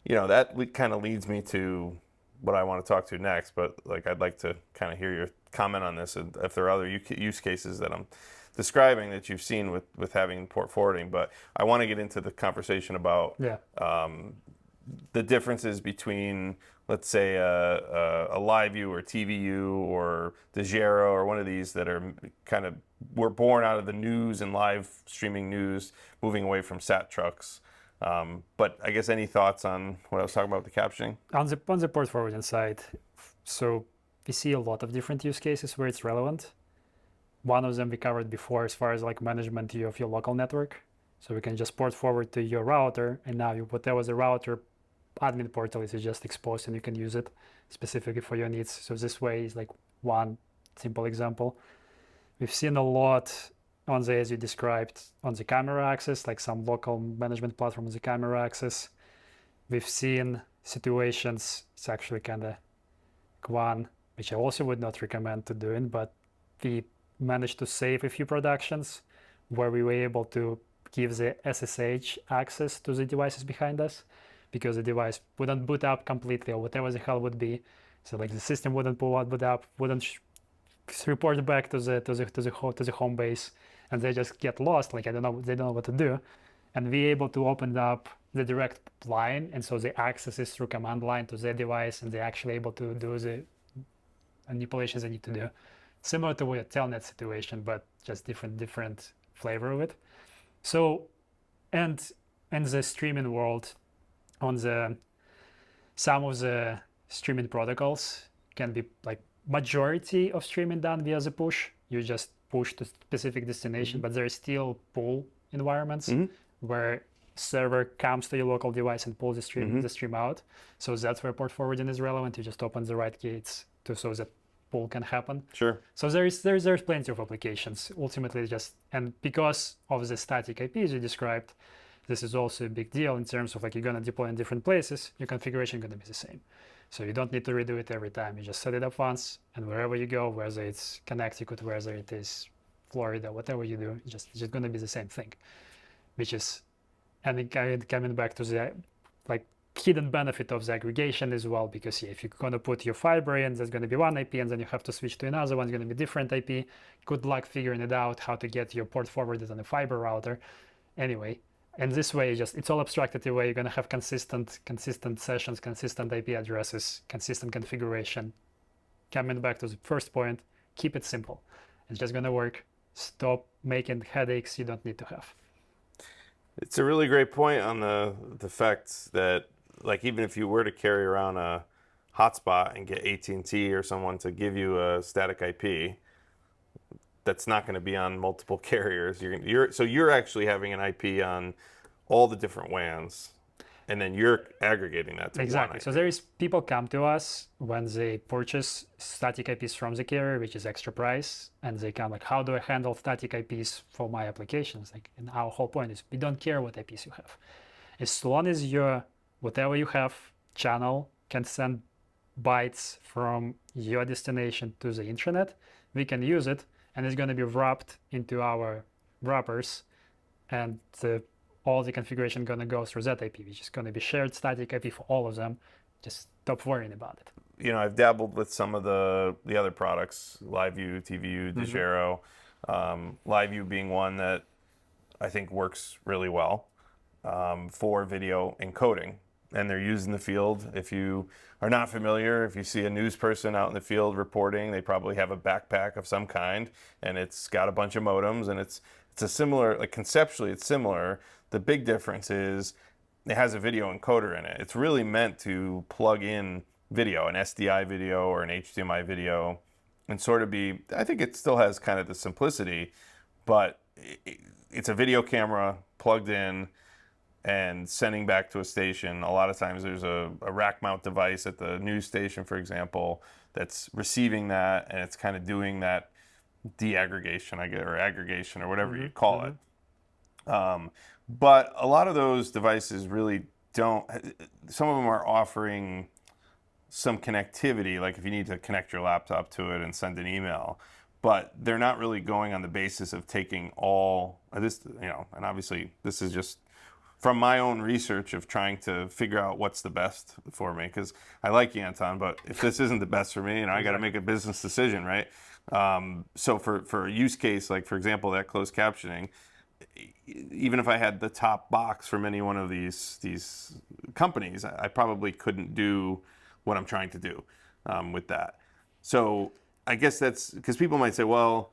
[SPEAKER 1] that kind of leads me to what I want to talk to next, but I'd like to kind of hear your comment on this, and if there are other use cases that I'm describing that you've seen with having port forwarding. But I want to get into the conversation about the differences between, let's say, a LiveU or TVU or Degero or one of these that are were born out of the news and live streaming news, moving away from sat trucks. But I guess any thoughts on what I was talking about with the captioning?
[SPEAKER 2] On the port forwarding side, so we see a lot of different use cases where it's relevant. One of them we covered before, as far as management of your local network. So we can just port forward to your router, and now whatever the router admin portal is just exposed, and you can use it specifically for your needs. So this way is one simple example. We've seen a lot on the, as you described, on the camera access, some local management platform on the camera access. We've seen situations, it's actually kind of one, which I also would not recommend to doing, but we managed to save a few productions where we were able to give the SSH access to the devices behind us, because the device wouldn't boot up completely or whatever the hell would be. So like the system wouldn't boot up, wouldn't report back to the home base, and they just get lost. Like, I don't know, they don't know what to do. And we able to open up the direct line, and so the access is through command line to their device, and they're actually able to do the manipulations they need to do. Similar to a telnet situation, but just different flavor of it. So, and in the streaming world, on some of the streaming protocols can be like majority of streaming done via the push. You just push to specific destination, but there is still pull environments where server comes to your local device and pulls the stream out. So that's where port forwarding is relevant. You just open the right gates so that pull can happen.
[SPEAKER 1] Sure.
[SPEAKER 2] So there's plenty of applications. Ultimately, and because of the static IPs you described, this is also a big deal in terms of like you're gonna deploy in different places, your configuration is gonna be the same. So you don't need to redo it every time. You just set it up once, and wherever you go, whether it's Connecticut, whether it is Florida, whatever you do, it's just gonna be the same thing. Which is, and coming back to the like hidden benefit of the aggregation as well, because if you're gonna put your fiber in, there's gonna be one IP, and then you have to switch to another one, it's gonna be different IP. Good luck figuring it out how to get your port forwarded on a fiber router. Anyway, and this way, it's all abstracted away. You're gonna have consistent sessions, consistent IP addresses, consistent configuration. Coming back to the first point, keep it simple. It's just gonna work. Stop making headaches you don't need to have.
[SPEAKER 1] It's a really great point on the fact that, like, even if you were to carry around a hotspot and get AT&T or someone to give you a static IP, that's not going to be on multiple carriers. So you're actually having an IP on all the different WANs, and then you're aggregating that to
[SPEAKER 2] exactly.
[SPEAKER 1] one IP.
[SPEAKER 2] So there is people come to us when they purchase static IPs from the carrier, which is extra price, and they come like, how do I handle static IPs for my applications? Like, and our whole point is we don't care what IPs you have, as long as whatever you have channel can send bytes from your destination to the intranet, we can use it. And it's going to be wrapped into our wrappers, and all the configuration going to go through that IP, which is going to be shared static IP for all of them. Just stop worrying about it.
[SPEAKER 1] You know, I've dabbled with some of the other products, LiveView, TVU, Degero, LiveView being one that I think works really well for video encoding. And they're used in the field. If you are not familiar, if you see a news person out in the field reporting, they probably have a backpack of some kind, and it's got a bunch of modems, and it's a similar, like conceptually it's similar. The big difference is it has a video encoder in it. It's really meant to plug in video, an SDI video or an HDMI video, and sort of be, I think it still has kind of the simplicity, but it's a video camera plugged in and sending back to a station. A lot of times there's a rack mount device at the news station, for example, that's receiving that, and it's kind of doing that deaggregation, I guess, or aggregation, or whatever you call it. But a lot of those devices really don't, some of them are offering some connectivity, like if you need to connect your laptop to it and send an email, but they're not really going on the basis of taking all this, and obviously this is just from my own research of trying to figure out what's the best for me, because I like you, Anton, but if this isn't the best for me, I got to make a business decision, right? So for a use case, like for example, that closed captioning, even if I had the top box from any one of these companies, I probably couldn't do what I'm trying to do with that. So I guess that's because people might say, well,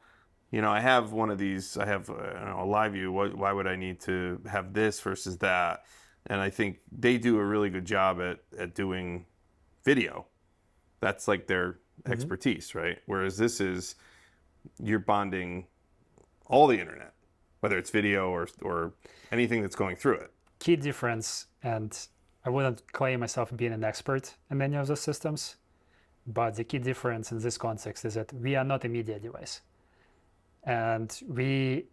[SPEAKER 1] I have one of these, I have a LiveView, why would I need to have this versus that? And I think they do a really good job at doing video. That's like their expertise, right? Whereas this is, you're bonding all the internet, whether it's video or anything that's going through it.
[SPEAKER 2] Key difference, and I wouldn't claim myself being an expert in many of those systems, but the key difference in this context is that we are not a media device. And we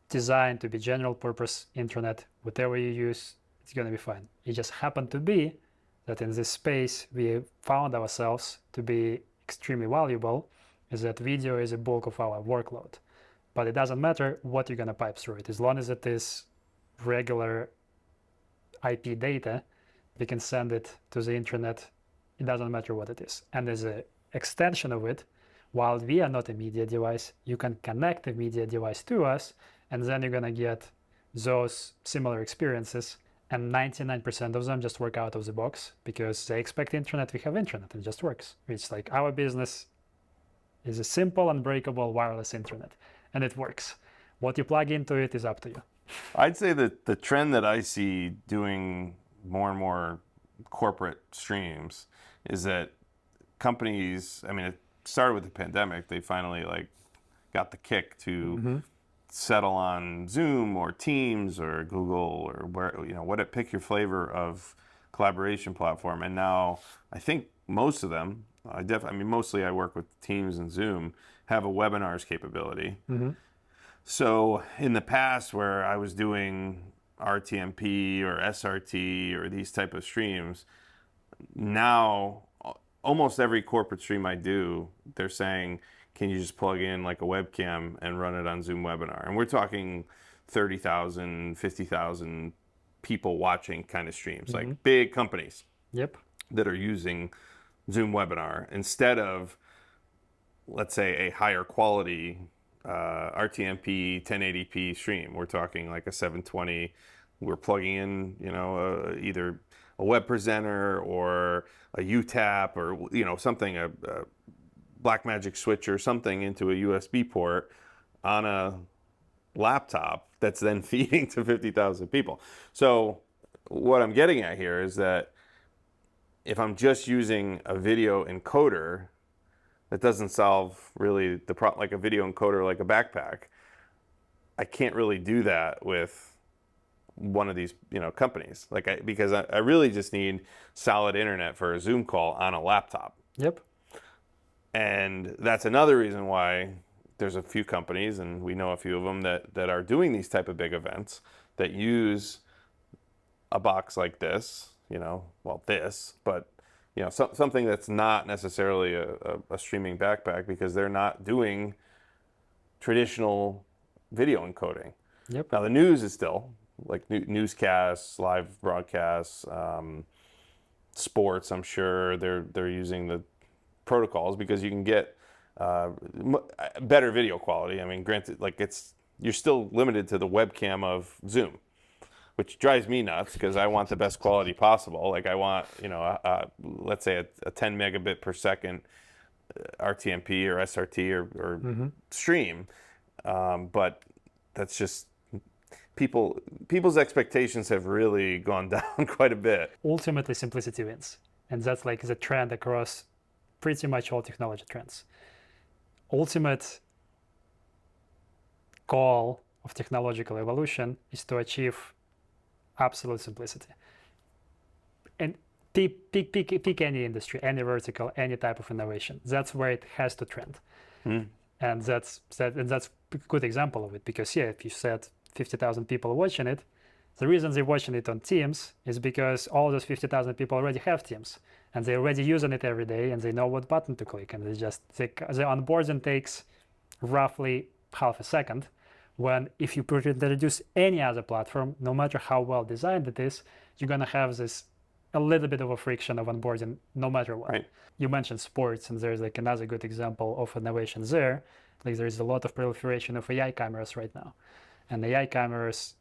[SPEAKER 2] designed to be general purpose internet. Whatever you use, it's going to be fine. It just happened to be that in this space, we found ourselves to be extremely valuable is that video is a bulk of our workload. But it doesn't matter what you're going to pipe through it. As long as it is regular IP data, we can send it to the internet. It doesn't matter what it is. And as an extension of it, while we are not a media device, you can connect a media device to us, and then you're going to get those similar experiences. And 99% of them just work out of the box because they expect internet, we have internet, it just works. It's like our business is a simple, unbreakable wireless internet, and it works. What you plug into it is up to you.
[SPEAKER 1] I'd say that the trend that I see doing more and more corporate streams is that companies, I mean, it started with the pandemic. They finally like got the kick to settle on Zoom or Teams or Google or where, pick your flavor of collaboration platform. And now I think most of them, mostly I work with Teams and Zoom, have a webinars capability. So in the past where I was doing RTMP or SRT or these type of streams, now almost every corporate stream I do, they're saying, can you just plug in like a webcam and run it on Zoom webinar? And we're talking 30,000, 50,000 people watching kind of streams, like big companies that are using Zoom webinar instead of, let's say, a higher quality RTMP 1080p stream. We're talking like a 720. We're plugging in, either a web presenter or a UTAP or something, a Blackmagic switch or something into a USB port on a laptop that's then feeding to 50,000 people. So what I'm getting at here is that if I'm just using a video encoder, that doesn't solve really the problem, like a video encoder, like a backpack. I can't really do that with one of these, companies. Because I really just need solid internet for a Zoom call on a laptop. And that's another reason why there's a few companies, and we know a few of them that are doing these type of big events that use a box like this, but something that's not necessarily a streaming backpack, because they're not doing traditional video encoding. Now the news is still like newscasts, live broadcasts, sports. I'm sure they're using the protocols because you can get better video quality. I mean, granted, you're still limited to the webcam of Zoom, which drives me nuts because I want the best quality possible. Like I want, let's say a 10 megabit per second RTMP or SRT or stream. But that's just, people's expectations have really gone down quite a bit.
[SPEAKER 2] Ultimately, simplicity wins. And that's like the trend across pretty much all technology trends. Ultimate goal of technological evolution is to achieve absolute simplicity. And pick any industry, any vertical, any type of innovation. That's where it has to trend. And that's a good example of it, because if you said 50,000 people watching it, the reason they're watching it on Teams is because all those 50,000 people already have Teams, and they're already using it every day, and they know what button to click, and the onboarding takes roughly half a second. When if you introduce any other platform, no matter how well designed it is, you're going to have this a little bit of a friction of onboarding no matter what.
[SPEAKER 1] Right.
[SPEAKER 2] You mentioned sports, and there's like another good example of innovation there. Like there is a lot of proliferation of AI cameras right now. And AI cameras,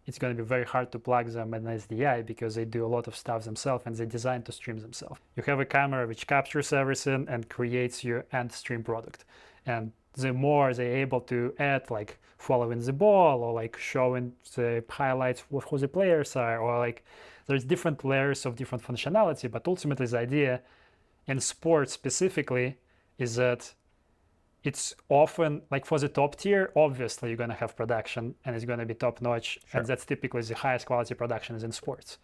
[SPEAKER 2] it's going to be very hard to plug them in SDI because they do a lot of stuff themselves and they're designed to stream themselves. You have a camera which captures everything and creates your end stream product. And the more they're able to add, like following the ball or like showing the highlights of who the players are, or like there's different layers of different functionality. But ultimately the idea in sports specifically is that it's often like for the top tier, obviously you're going to have production and it's going to be top notch.
[SPEAKER 1] Sure.
[SPEAKER 2] And that's typically the highest quality production is in sports,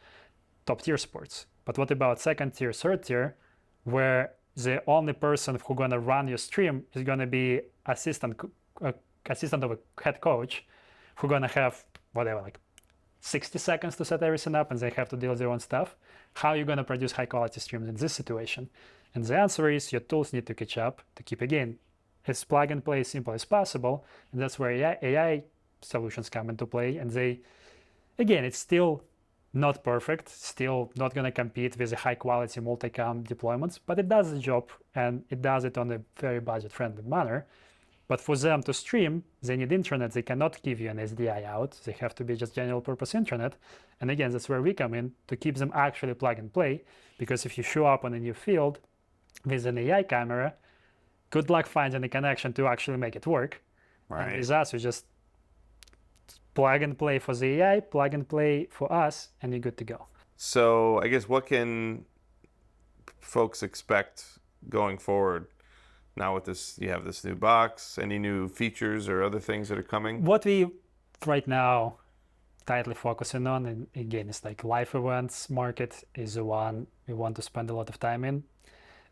[SPEAKER 2] top tier sports. But what about second tier, third tier, where the only person who's going to run your stream is going to be assistant of a head coach, who's going to have whatever, like 60 seconds to set everything up, and they have to deal with their own stuff. How are you going to produce high quality streams in this situation? And the answer is your tools need to catch up to keep, again, as plug and play simple as possible. And that's where AI solutions come into play. And they, again, it's still not perfect, still not going to compete with the high quality multi-cam deployments, but it does the job, and it does it on a very budget friendly manner. But for them to stream, they need internet. They cannot give you an SDI out. They have to be just general purpose internet. And again, that's where we come in to keep them actually plug and play. Because if you show up on a new field with an AI camera, good luck finding a connection to actually make it work.
[SPEAKER 1] Right.
[SPEAKER 2] And with us, we just plug and play for the AI, plug and play for us, and you're good to go.
[SPEAKER 1] So I guess what can folks expect going forward? Now with this, you have this new box, any new features or other things that are coming?
[SPEAKER 2] What we right now tightly focusing on, and again, it's like live events market is the one we want to spend a lot of time in.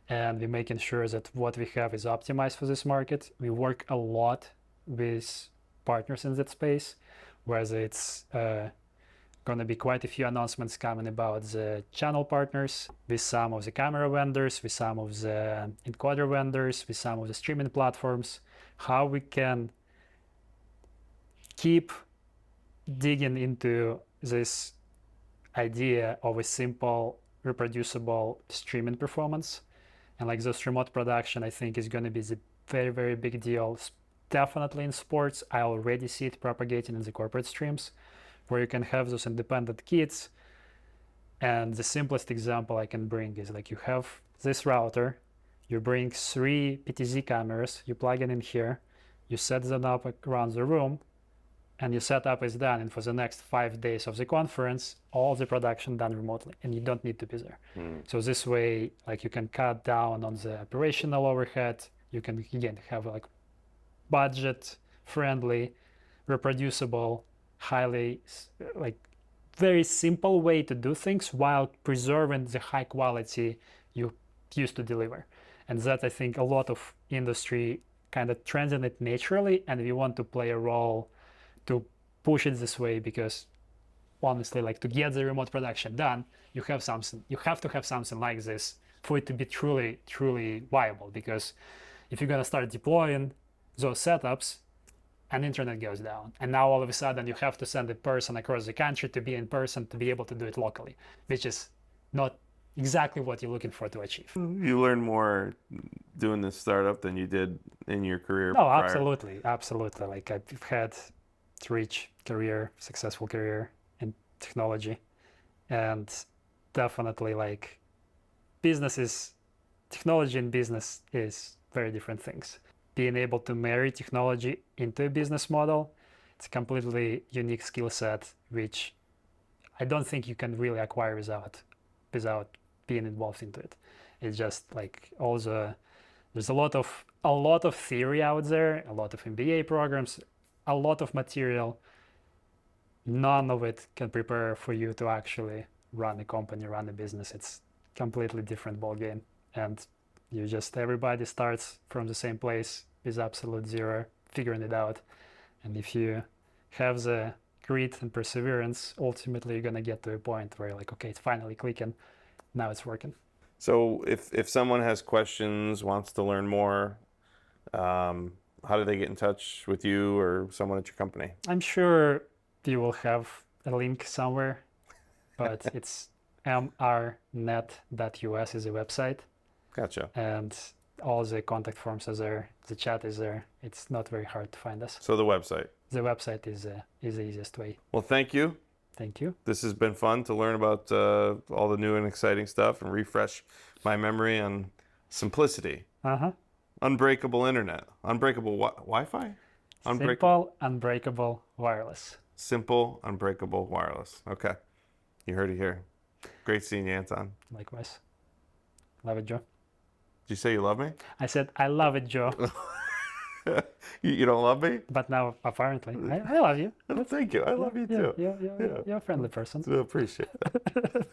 [SPEAKER 2] And we're making sure that what we have is optimized for this market. We work a lot with partners in that space, whether it's going to be quite a few announcements coming about the channel partners, with some of the camera vendors, with some of the encoder vendors, with some of the streaming platforms, how we can keep digging into this idea of a simple, reproducible streaming performance. And like this remote production, I think is going to be the very, very big deal. Definitely in sports. I already see it propagating in the corporate streams, where you can have those independent kits. And the simplest example I can bring is like you have this router, you bring 3 PTZ cameras, you plug it in here, you set them up around the room, and your setup is done. And for the next 5 days of the conference, all the production done remotely, and you don't need to be there. So this way, like you can cut down on the operational overhead. You can again have like budget-friendly, reproducible, highly like very simple way to do things while preserving the high quality you used to deliver. And that I think a lot of industry kind of trends in it naturally, and we want to play a role to push it this way, because honestly, like to get the remote production done, you have to have something like this for it to be truly viable. Because if you're going to start deploying those setups and internet goes down, and now all of a sudden you have to send a person across the country to be in person to be able to do it locally, which is not exactly what you're looking for to achieve.
[SPEAKER 1] You learn more doing this startup than you did in your career
[SPEAKER 2] No,
[SPEAKER 1] prior.
[SPEAKER 2] absolutely. Like I've had rich career, successful career in technology, and definitely like technology and business is very different things. Being able to marry technology into a business model, it's a completely unique skill set, which I don't think you can really acquire without being involved into it. It's just like there's a lot of theory out there, a lot of MBA programs, a lot of material. None of it can prepare for you to actually run a company, run a business. It's completely different ballgame, and everybody starts from the same place with absolute zero, figuring it out. And if you have the grit and perseverance, ultimately you're gonna get to a point where you're like, okay, it's finally clicking, now it's working.
[SPEAKER 1] So if someone has questions, wants to learn more, how do they get in touch with you or someone at your company?
[SPEAKER 2] I'm sure you will have a link somewhere, but it's mrnet.us is a website.
[SPEAKER 1] Gotcha.
[SPEAKER 2] And all the contact forms are there. The chat is there. It's not very hard to find us.
[SPEAKER 1] So the website.
[SPEAKER 2] The website is the easiest way.
[SPEAKER 1] Well, thank you.
[SPEAKER 2] Thank you.
[SPEAKER 1] This has been fun to learn about all the new and exciting stuff and refresh my memory on simplicity. Unbreakable internet. Unbreakable Wi-Fi?
[SPEAKER 2] Simple, unbreakable wireless.
[SPEAKER 1] Simple, unbreakable wireless. Okay. You heard it here. Great seeing you, Anton.
[SPEAKER 2] Likewise. Love it, Joe.
[SPEAKER 1] Did you say you love me?
[SPEAKER 2] I said, I love it, Joe.
[SPEAKER 1] You don't love me?
[SPEAKER 2] But now, apparently, I love you.
[SPEAKER 1] Thank you. I love you too.
[SPEAKER 2] You're a friendly person.
[SPEAKER 1] I appreciate that.